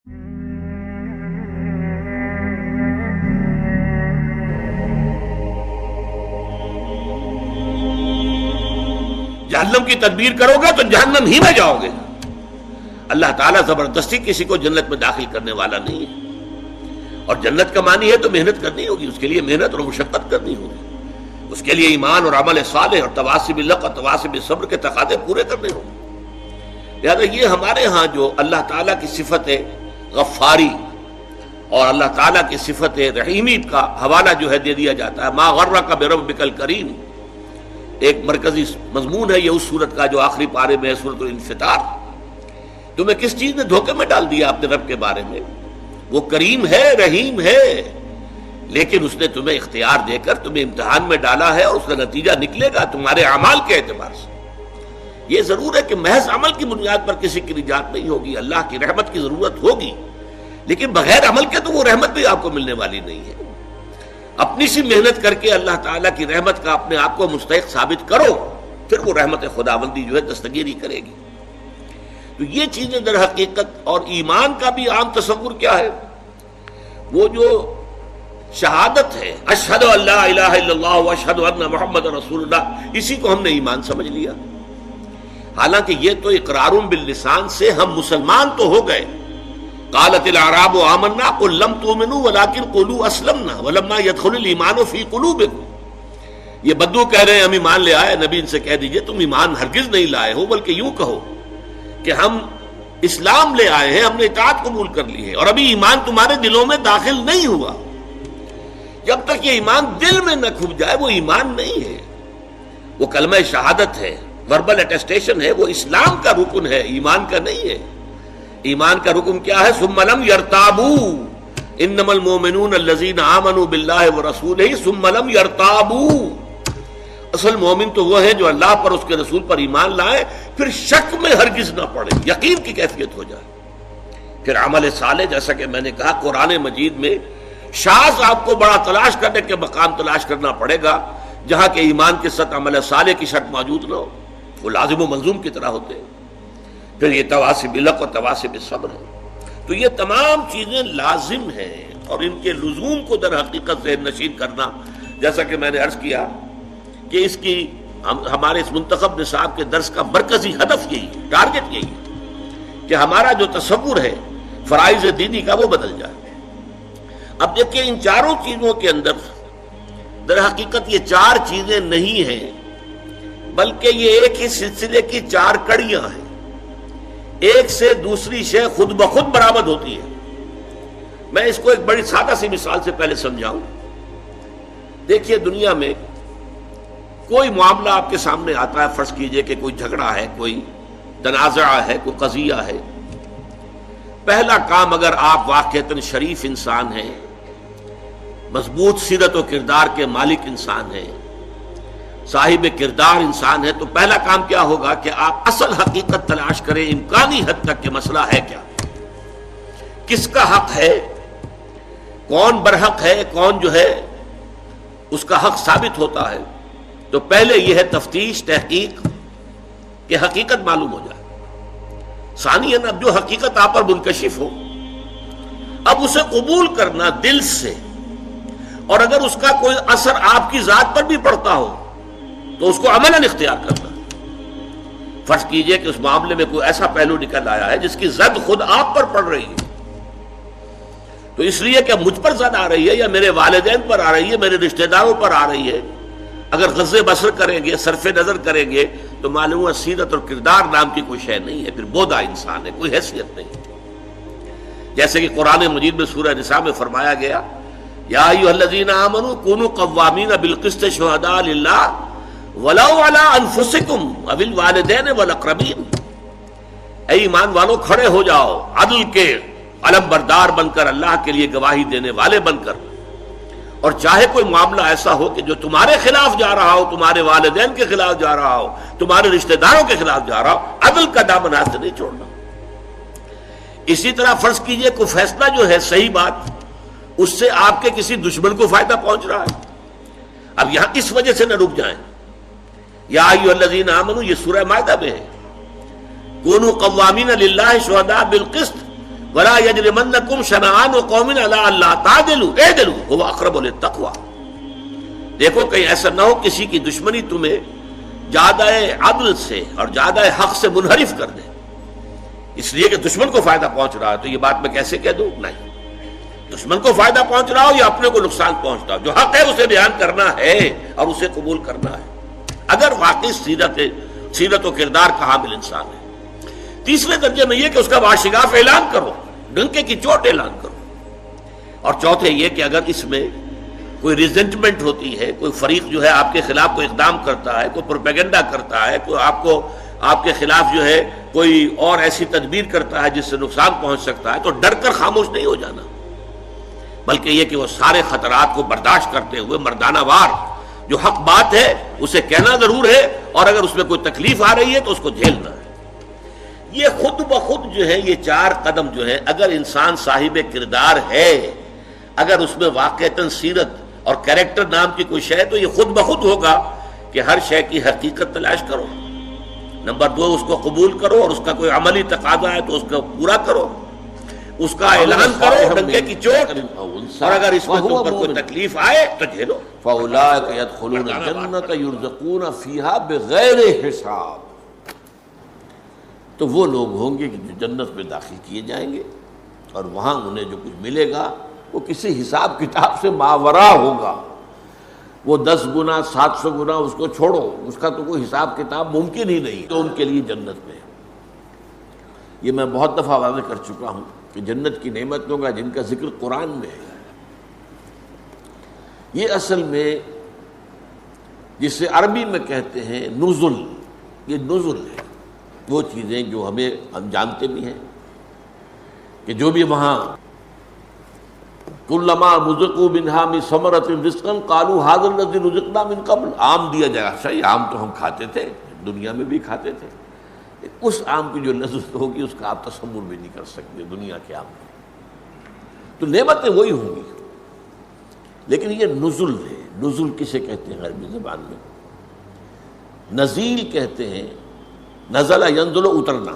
جہنم کی تدبیر کرو گے تو جہنم ہی میں جاؤ گے. اللہ تعالیٰ زبردستی کسی کو جنت میں داخل کرنے والا نہیں ہے. اور جنت کا معنی ہے تو محنت کرنی ہوگی، اس کے لیے محنت اور مشقت کرنی ہوگی، اس کے لیے ایمان اور عمل صالح اور تواصی بالحق اور تواصی بالصبر کے تقاضے پورے کرنے ہوں. لہٰذا یہ ہمارے ہاں جو اللہ تعالیٰ کی صفت غفاری اور اللہ تعالیٰ کی صفت رحیمی کا حوالہ جو ہے دے دیا جاتا ہے. ما غرک بربک الکریم ایک مرکزی مضمون ہے یہ اس سورت کا جو آخری پارے میں ہے، سورۃ الانفطار. تمہیں کس چیز نے دھوکے میں ڈال دیا اپنے رب کے بارے میں؟ وہ کریم ہے، رحیم ہے، لیکن اس نے تمہیں اختیار دے کر تمہیں امتحان میں ڈالا ہے، اور اس کا نتیجہ نکلے گا تمہارے اعمال کے اعتبار سے. یہ ضرور ہے کہ محض عمل کی بنیاد پر کسی کی نجات نہیں ہوگی، اللہ کی رحمت کی ضرورت ہوگی، لیکن بغیر عمل کے تو وہ رحمت بھی آپ کو ملنے والی نہیں ہے. اپنی سی محنت کر کے اللہ تعالیٰ کی رحمت کا اپنے آپ کو مستحق ثابت کرو، پھر وہ رحمت خداوندی جو ہے دستگیری کرے گی. تو یہ چیزیں در حقیقت، اور ایمان کا بھی عام تصور کیا ہے؟ وہ جو شہادت ہے، اشہد ان لا الہ الا اللہ واشہد ان محمد رسول اللہ، اسی کو ہم نے ایمان سمجھ لیا. حالانکہ یہ تو اقرار باللسان سے ہم مسلمان تو ہو گئے. قالت الاعراب آمنا قل لم تؤمنوا ولكن قولوا اسلمنا ولما يدخل الايمان في قلوبكم. یہ بدو کہہ رہے ہیں ہم ایمان لے آئے، نبی ان سے کہہ دیجئے تم ایمان ہرگز نہیں لائے ہو، بلکہ یوں کہو کہ ہم اسلام لے آئے ہیں، ہم نے اطاعت قبول کر لی ہے، اور ابھی ایمان تمہارے دلوں میں داخل نہیں ہوا. جب تک یہ ایمان دل میں نہ کھپ جائے وہ ایمان نہیں ہے. وہ کلمہ شہادت ہے، وربل اٹیسٹیشن ہے، وہ اسلام کا رکن ہے، ایمان کا نہیں ہے. ایمان کا رکن کیا ہے؟ ثم لم يرتابوا انما المؤمنون الذين آمنوا بالله ورسوله ثم لم يرتابوا. اصل مومن تو وہ ہے جو اللہ پر، اس کے رسول پر ایمان لائے، پھر شک میں ہرگز نہ پڑے، یقین کی کیفیت ہو جائے. پھر عمل صالح، جیسا کہ میں نے کہا قرآن مجید میں شاذ آپ کو بڑا تلاش کرنے کے مقام تلاش کرنا پڑے گا جہاں کہ ایمان کے ساتھ عمل صالح کی شرط موجود نہ ہو، وہ لازم و ملزوم کی طرح ہوتے ہیں. پھر یہ تواصی بالحق اور تواصی بالصبر ہے. تو یہ تمام چیزیں لازم ہیں، اور ان کے لزوم کو در حقیقت ذہن نشین کرنا، جیسا کہ میں نے عرض کیا کہ اس کی ہمارے اس منتخب نصاب کے درس کا مرکزی ہدف یہی ہے، ٹارگٹ یہی ہے کہ ہمارا جو تصور ہے فرائض دینی کا وہ بدل جائے. اب دیکھیں ان چاروں چیزوں کے اندر در حقیقت یہ چار چیزیں نہیں ہیں، بلکہ یہ ایک ہی سلسلے کی چار کڑیاں ہیں. ایک سے دوسری شے خود بخود برآمد ہوتی ہے. میں اس کو ایک بڑی سادہ سی مثال سے پہلے سمجھاؤں. دیکھیے دنیا میں کوئی معاملہ آپ کے سامنے آتا ہے، فرض کیجئے کہ کوئی جھگڑا ہے، کوئی تنازع ہے، کوئی قضیہ ہے. پہلا کام، اگر آپ واقعتاً شریف انسان ہیں، مضبوط سیرت و کردار کے مالک انسان ہیں، صاحب کردار انسان ہے، تو پہلا کام کیا ہوگا کہ آپ اصل حقیقت تلاش کریں امکانی حد تک کہ مسئلہ ہے کیا، کس کا حق ہے، کون برحق ہے، کون جو ہے اس کا حق ثابت ہوتا ہے. تو پہلے یہ ہے تفتیش، تحقیق کہ حقیقت معلوم ہو جائے. ثانیاً اب جو حقیقت آپ پر منکشف ہو، اب اسے قبول کرنا دل سے، اور اگر اس کا کوئی اثر آپ کی ذات پر بھی پڑتا ہو تو اس کو عملاً اختیار کرنا. فرض کیجئے کہ اس معاملے میں کوئی ایسا پہلو نکل آیا ہے جس کی زد خود آپ پر پڑ رہی ہے، تو اس لیے کہ مجھ پر زد آ رہی ہے یا میرے والدین پر آ رہی ہے، میرے رشتہ داروں پر آ رہی ہے، اگر غض بصر کریں گے، صرف نظر کریں گے، تو معلوم ہے سیرت اور کردار نام کی کوئی شے نہیں ہے، پھر بودا انسان ہے، کوئی حیثیت نہیں. جیسے کہ قرآن مجید میں سورہ نساء میں فرمایا گیا، یا ایھا الذین آمنوا کونوا قوامین بالقسط شہداء للہ ولو علی انفسکم او الوالدین والاقربین. اے ایمان والو، کھڑے ہو جاؤ عدل کے علم بردار بن کر، اللہ کے لیے گواہی دینے والے بن کر، اور چاہے کوئی معاملہ ایسا ہو کہ جو تمہارے خلاف جا رہا ہو، تمہارے والدین کے خلاف جا رہا ہو، تمہارے رشتہ داروں کے خلاف جا رہا ہو، عدل کا دامن ہاتھ سے نہیں چھوڑنا. اسی طرح فرض کیجئے کوئی فیصلہ جو ہے صحیح بات، اس سے آپ کے کسی دشمن کو فائدہ پہنچ رہا ہے، اب یہاں اس وجہ سے نہ رک جائیں. یا ایھا الذین آمنوا، یہ سورہ مائدہ میں ہے، کونوا قوامین للہ شہداء بالقسط ولا یجرمنکم شنآن قوم علی الا تعدلوا اعدلوا هو اقرب للتقوی. دیکھو کہیں ایسا نہ ہو کسی کی دشمنی تمہیں زیادہ عدل سے اور زیادہ حق سے منحرف کر دے، اس لیے کہ دشمن کو فائدہ پہنچ رہا ہے تو یہ بات میں کیسے کہہ دوں؟ نہیں، دشمن کو فائدہ پہنچ رہا ہو یا اپنے کو نقصان پہنچتا ہو، جو حق ہے اسے بیان کرنا ہے اور اسے قبول کرنا ہے اگر واقعی سیرت و کردار کا حامل انسان ہے. تیسرے درجے میں یہ کہ اس کا واشگاف اعلان کرو، ڈنکے کی چوٹ اعلان کرو. اور چوتھے یہ کہ اگر اس میں کوئی ریزنٹمنٹ ہوتی ہے، کوئی فریق جو ہے آپ کے خلاف کوئی اقدام کرتا ہے، کوئی پروپیگنڈا کرتا ہے، کوئی آپ کے خلاف جو ہے کوئی اور ایسی تدبیر کرتا ہے جس سے نقصان پہنچ سکتا ہے، تو ڈر کر خاموش نہیں ہو جانا، بلکہ یہ کہ وہ سارے خطرات کو برداشت کرتے ہوئے مردانہ وار جو حق بات ہے اسے کہنا ضرور ہے، اور اگر اس میں کوئی تکلیف آ رہی ہے تو اس کو جھیلنا ہے. یہ خود بخود جو ہے یہ 4 قدم جو ہے اگر انسان صاحب کردار ہے، اگر اس میں واقعتاً سیرت اور کریکٹر نام کی کوئی شے، تو یہ خود بخود ہوگا کہ ہر شے کی حقیقت تلاش کرو. نمبر 2 اس کو قبول کرو، اور اس کا کوئی عملی تقاضا ہے تو اس کو پورا کرو، اس کا اعلان کرو ڈنکے کی چوٹ، اور اگر اس میں تم پر کوئی تکلیف آئے تو جھیلو. فَأُولَٰئِكَ يَدْخُلُونَ الْجَنَّةَ يُرْزَقُونَ فِيهَا بِغَيْرِ حِسَاب. تو وہ لوگ ہوں گے کہ جو جنت میں داخل کیے جائیں گے اور وہاں انہیں جو کچھ ملے گا وہ کسی حساب کتاب سے ماورا ہوگا. وہ 10 گنا 700 گنا اس کو چھوڑو، اس کا تو کوئی حساب کتاب ممکن ہی نہیں تو ان کے لیے جنت میں. یہ میں بہت دفعہ واضح کر چکا ہوں کہ جنت کی نعمتوں کا جن کا ذکر قرآن میں ہے، یہ اصل میں جسے عربی میں کہتے ہیں نزل، یہ نزل ہے. وہ چیزیں جو ہم جانتے بھی ہیں کہ جو بھی وہاں کلما رزقوا منها من ثمرۃ رزقا قالوا هذا الذي رزقنا من قبل. آم دیا جائے، صحیح آم تو ہم کھاتے تھے، دنیا میں بھی کھاتے تھے، اس آم کی جو لذت ہوگی اس کا آپ تصور بھی نہیں کر سکتے دنیا کے آم کی. تو نعمتیں وہی ہوں گی، لیکن یہ نزل ہے. نزل کسے کہتے ہیں عربی زبان میں؟ نزیل کہتے ہیں، نزل ینزل اترنا.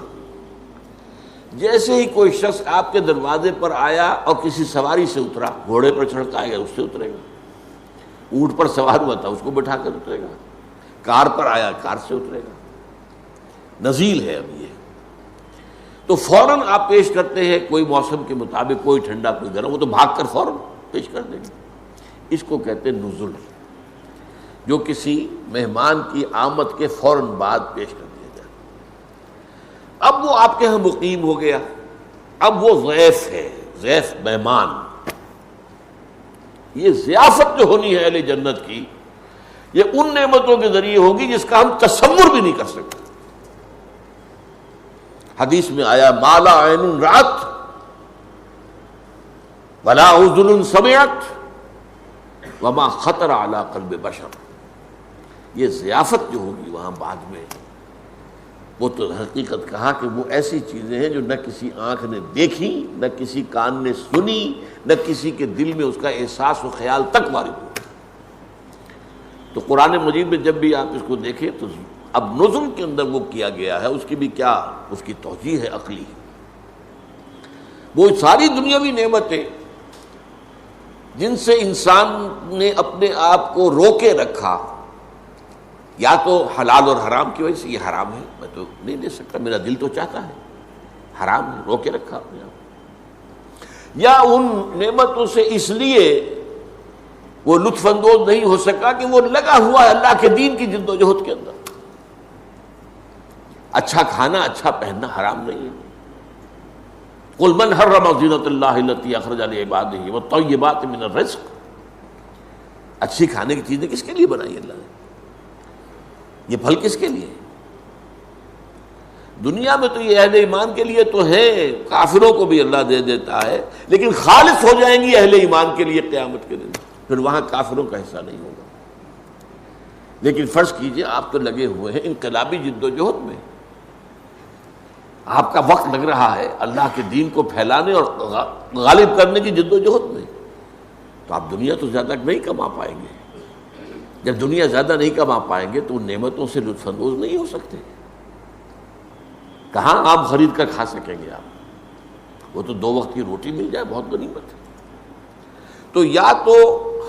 جیسے ہی کوئی شخص آپ کے دروازے پر آیا اور کسی سواری سے اترا، گھوڑے پر چڑھ کے آئے گا اس سے اترے گا، اونٹ پر سوار ہوا تھا اس کو بٹھا کر اترے گا، کار پر آیا کار سے اترے گا. نزیل ہے اب یہ. تو فوراً آپ پیش کرتے ہیں کوئی موسم کے مطابق، کوئی ٹھنڈا کوئی گرم، وہ تو بھاگ کر فوراً پیش کر دیں گے. اس کو کہتے ہیں نزل، جو کسی مہمان کی آمد کے فوراً بعد پیش کر دیا جائے. اب وہ آپ کے ہاں مقیم ہو گیا، اب وہ ضیف ہے، ضیف مہمان. یہ ضیافت جو ہونی ہے اہل جنت کی، یہ ان نعمتوں کے ذریعے ہوگی جس کا ہم تصور بھی نہیں کر سکتے. حدیث میں آیا ما لا عین رأت ولا اذن سمعت وما خطر علی قلب بشر. یہ ضیافت جو ہوگی وہاں بعد میں، وہ تو حقیقت کہا کہ وہ ایسی چیزیں ہیں جو نہ کسی آنکھ نے دیکھی، نہ کسی کان نے سنی، نہ کسی کے دل میں اس کا احساس و خیال تک وارد ہوا. تو قرآن مجید میں جب بھی آپ اس کو دیکھیں تو اب نزل کے اندر وہ کیا گیا ہے، اس کی بھی کیا اس کی توجیہ ہے عقلی. وہ ساری دنیاوی نعمتیں جن سے انسان نے اپنے آپ کو روکے رکھا، یا تو حلال اور حرام کی وجہ سے، یہ حرام ہے میں تو نہیں دے سکتا، میرا دل تو چاہتا ہے، حرام ہے، روکے رکھا اپنے آپ. یا ان نعمتوں سے اس لیے وہ لطف اندوز نہیں ہو سکا کہ وہ لگا ہوا ہے اللہ کے دین کی جد و جہد کے اندر. اچھا کھانا اچھا پہننا حرام نہیں ہے. قل من حرم زینۃ اللہ التی اخرج لعبادہ والطیبات من الرزق. اچھی کھانے کی چیزیں کس کے لیے بنائی اللہ نے؟ یہ پھل کس کے لیے؟ دنیا میں تو یہ اہل ایمان کے لیے تو ہے، کافروں کو بھی اللہ دے دیتا ہے، لیکن خالص ہو جائیں گی اہل ایمان کے لیے قیامت کے دن، پھر وہاں کافروں کا حصہ نہیں ہوگا. لیکن فرض کیجئے آپ تو لگے ہوئے ہیں انقلابی جد و جہد میں، آپ کا وقت لگ رہا ہے اللہ کے دین کو پھیلانے اور غالب کرنے کی جد و جہد میں، تو آپ دنیا تو زیادہ نہیں کما پائیں گے. جب دنیا زیادہ نہیں کما پائیں گے تو ان نعمتوں سے لطف اندوز نہیں ہو سکتے. کہاں آپ خرید کر کھا سکیں گے آپ؟ وہ تو 2 وقت کی روٹی مل جائے بہت غنیمت ہے۔ تو یا تو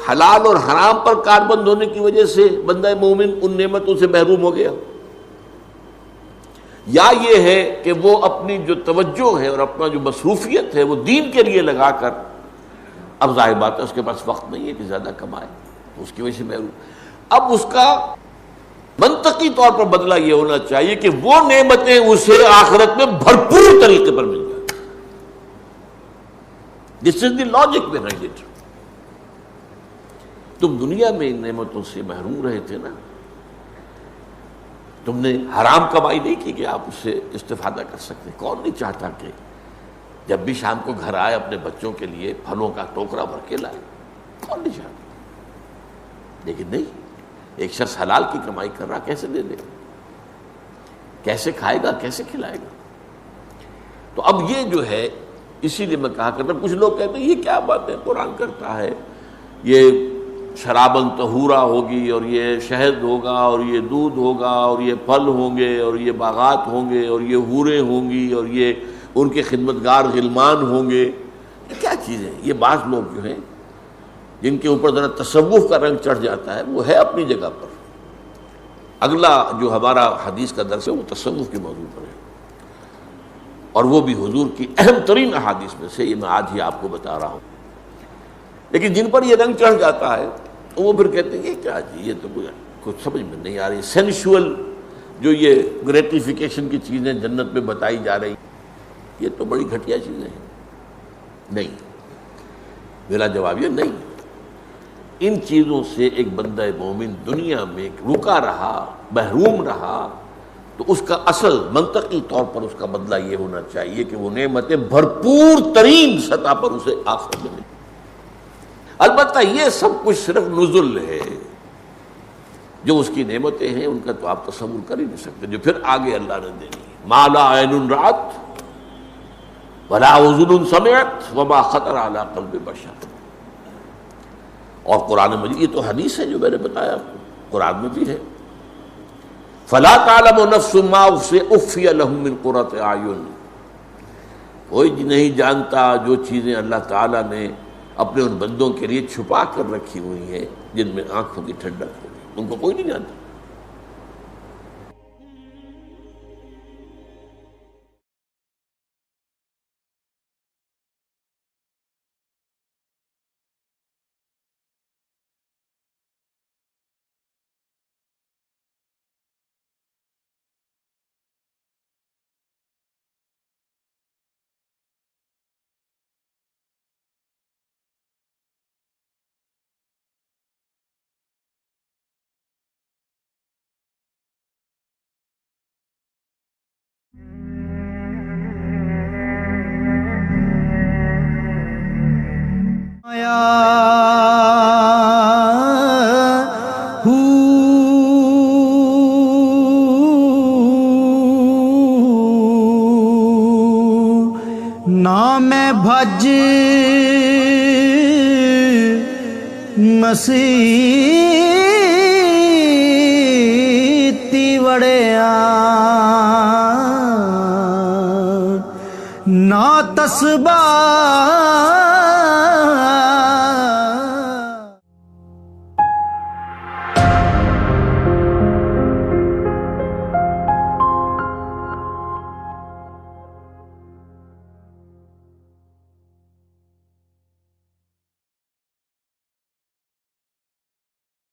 حلال اور حرام پر کاربند ہونے کی وجہ سے بندہ مومن ان نعمتوں سے محروم ہو گیا، یا یہ ہے کہ وہ اپنی جو توجہ ہے اور اپنا جو مصروفیت ہے وہ دین کے لیے لگا کر، اب ظاہر بات ہے اس کے پاس وقت نہیں ہے کہ زیادہ کمائے، اس کی وجہ سے محروم۔ اب اس کا منطقی طور پر بدلہ یہ ہونا چاہیے کہ وہ نعمتیں اسے آخرت میں بھرپور طریقے پر مل جائیں۔ دس از دی لاجک بیہائنڈ اٹ۔ تم دنیا میں ان نعمتوں سے محروم رہے تھے نا، تم نے حرام کمائی نہیں کی کہ آپ اس سے استفادہ کر سکتے۔ کون نہیں چاہتا کہ جب بھی شام کو گھر آئے اپنے بچوں کے لیے پھلوں کا ٹوکرا بھر کے لائے، کون نہیں چاہتا؟ لیکن نہیں، ایک شخص حلال کی کمائی کر رہا، کیسے دے دے گا، کیسے کھائے گا، کیسے کھلائے گا؟ تو اب یہ جو ہے، اسی لیے میں کہا کرتا ہوں، کچھ لوگ کہتے ہیں یہ کیا بات ہے، قرآن کرتا ہے یہ شرابن طہورا ہوگی اور یہ شہد ہوگا اور یہ دودھ ہوگا اور یہ پھل ہوں گے اور یہ باغات ہوں گے اور یہ حوریں ہوں گی اور یہ ان کے خدمتگار غلمان ہوں گے۔ یہ کیا چیزیں؟ یہ بعض لوگ جو ہیں جن کے اوپر ذرا تصوف کا رنگ چڑھ جاتا ہے، وہ ہے اپنی جگہ پر۔ اگلا جو ہمارا حدیث کا درس ہے وہ تصوف کے موضوع پر ہے، اور وہ بھی حضور کی اہم ترین احادیث میں سے، یہ میں آج ہی آپ کو بتا رہا ہوں۔ لیکن جن پر یہ رنگ چڑھ جاتا ہے وہ پھر کہتے ہیں یہ کیا جی، یہ تو کچھ سمجھ میں نہیں آ رہی، سینشول جو یہ گریٹیفیکیشن کی چیزیں جنت میں بتائی جا رہی، یہ تو بڑی گھٹیا چیزیں ہیں۔ نہیں، میرا جواب یہ نہیں۔ ان چیزوں سے ایک بندہ مومن دنیا میں رکا رہا، محروم رہا، تو اس کا اصل منطقی طور پر اس کا بدلہ یہ ہونا چاہیے کہ وہ نعمتیں بھرپور ترین سطح پر اسے آخرت میں ملیں۔ البتہ یہ سب کچھ صرف نزل ہے، جو اس کی نعمتیں ہیں ان کا تو آپ تصور کر ہی نہیں سکتے، جو پھر آگے اللہ نے دینی ہے۔ ما لا عین رأت ولا اذن سمعت وما خطر علی قلب بشر۔ اور قرآن مجید، یہ تو حدیث ہے جو میں نے بتایا آپ کو، قرآن میں بھی ہے، فلا تعلم نفس ما اخفی لهم من قرۃ اعین۔ کوئی نہیں جانتا جو چیزیں اللہ تعالیٰ نے اپنے ان بندوں کے لیے چھپا کر رکھی ہوئی ہیں جن میں آنکھوں کی ٹھنڈک ہوگی، ان کو کوئی نہیں جانتا۔ نام بھج مسیتی وڑیا نا تسبا